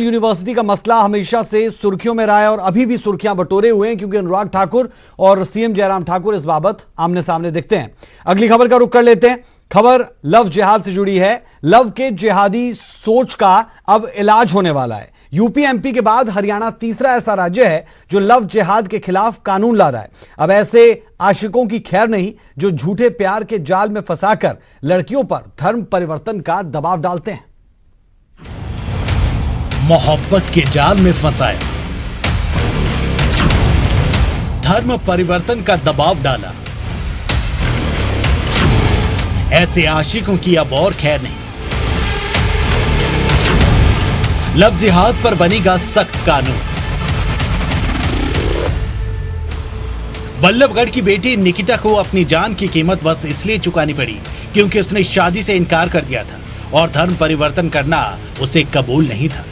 University का मसला हमेशा से सुर्खियों में रहा है और अभी भी सुर्खियां बटोरे हुए हैं क्योंकि अनुराग ठाकुर और सीएम जयराम ठाकुर इस बाबत आमने सामने दिखते हैं। अगली खबर का रुख कर लेते हैं। खबर लव जिहाद से जुड़ी है। लव के जिहादी सोच का अब इलाज होने वाला है। यूपी एमपी के बाद हरियाणा तीसरा ऐसा राज्य है जो लव जिहाद के खिलाफ कानून ला रहा है। अब ऐसे आशिकों की खैर नहीं जो झूठे प्यार के जाल में फंसाकर लड़कियों पर धर्म परिवर्तन का दबाव डालते हैं। मोहब्बत के जाल में फंसाया, धर्म परिवर्तन का दबाव डाला, ऐसे आशिकों की अब और खैर नहीं। लव जिहाद पर बनेगा सख्त कानून। बल्लभगढ़ की बेटी निकिता को अपनी जान की कीमत बस इसलिए चुकानी पड़ी क्योंकि उसने शादी से इनकार कर दिया था और धर्म परिवर्तन करना उसे कबूल नहीं था।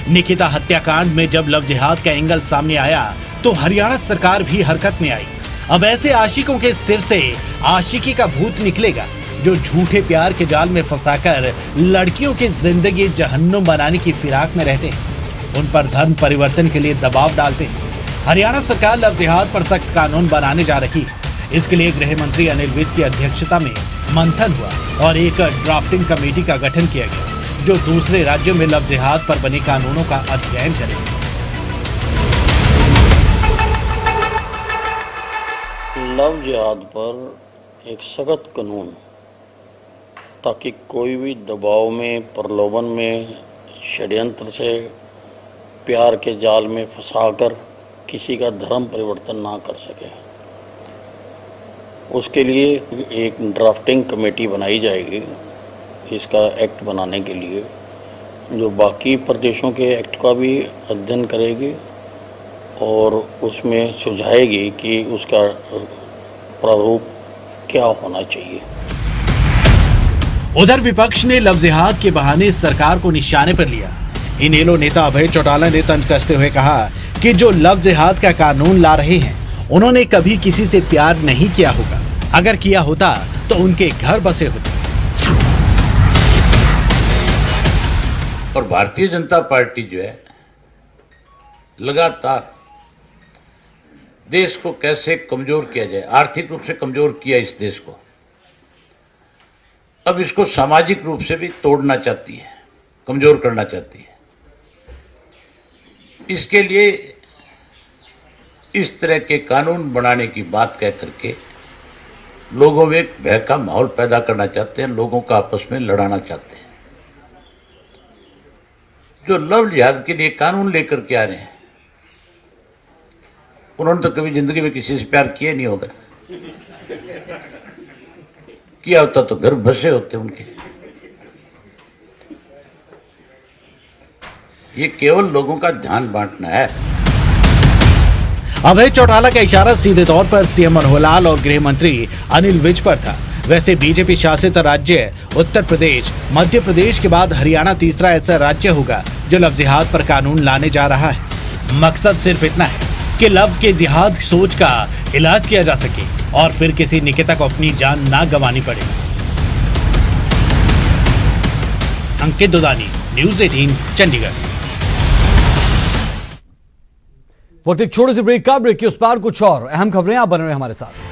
निकिता हत्याकांड में जब लव जिहाद का एंगल सामने आया तो हरियाणा सरकार भी हरकत में आई। अब ऐसे आशिकों के सिर से आशिकी का भूत निकलेगा जो झूठे प्यार के जाल में फंसाकर लड़कियों की जिंदगी जहन्नुम बनाने की फिराक में रहते हैं, उन पर धर्म परिवर्तन के लिए दबाव डालते हैं। हरियाणा सरकार लव जिहाद पर सख्त कानून बनाने जा रही है। इसके लिए गृह मंत्री अनिल विज की अध्यक्षता में मंथन हुआ और एक ड्राफ्टिंग कमेटी का गठन किया गया जो दूसरे राज्यों में लव जिहाद पर बने कानूनों का अध्ययन करेगी। लव जिहाद पर एक सख्त कानून, ताकि कोई भी दबाव में, प्रलोभन में, षड्यंत्र से, प्यार के जाल में फंसाकर किसी का धर्म परिवर्तन ना कर सके। उसके लिए एक ड्राफ्टिंग कमेटी बनाई जाएगी इसका एक्ट बनाने के लिए, जो बाकी प्रदेशों के एक्ट का भी अध्ययन करेगी और उसमें सुझाएगी कि उसका प्रारूप क्या होना चाहिए। उधर विपक्ष ने लव जिहाद के बहाने सरकार को निशाने पर लिया। इनेलो नेता अभय चौटाला ने तंज कसते हुए कहा कि जो लव जिहाद का कानून ला रहे हैं उन्होंने कभी किसी से प्यार नहीं किया होगा। अगर किया होता तो उनके घर बसे होते। और भारतीय जनता पार्टी जो है लगातार देश को कैसे कमजोर किया जाए, आर्थिक रूप से कमजोर किया इस देश को, अब इसको सामाजिक रूप से भी तोड़ना चाहती है, कमजोर करना चाहती है। इसके लिए इस तरह के कानून बनाने की बात कह करके लोगों में एक भय का माहौल पैदा करना चाहते हैं, लोगों का आपस में लड़ाना चाहते हैं। जो लव जिहाद के लिए कानून लेकर के आ रहे हैं उन्होंने तो कभी जिंदगी में किसी से प्यार किया नहीं होगा। किया होता तो घर बसे होते उनके। ये केवल लोगों का ध्यान बांटना है। अभय चौटाला का इशारा सीधे तौर पर सीएम मनोहर लाल और गृह मंत्री अनिल विज पर था। वैसे बीजेपी शासित राज्य उत्तर प्रदेश, मध्य प्रदेश के बाद हरियाणा तीसरा ऐसा राज्य होगा जो लव जिहाद पर कानून लाने जा रहा है। मकसद सिर्फ इतना है कि लव के जिहाद सोच का इलाज किया जा सके और फिर किसी निकिता को अपनी जान ना गंवानी पड़े। अंकित दुदानी, न्यूज़ 18, चंडीगढ़। वक्त एक छोटे से ब्रेक का। ब्रेक के उस पार कुछ और अहम खबरें, आप बने रहे हमारे साथ।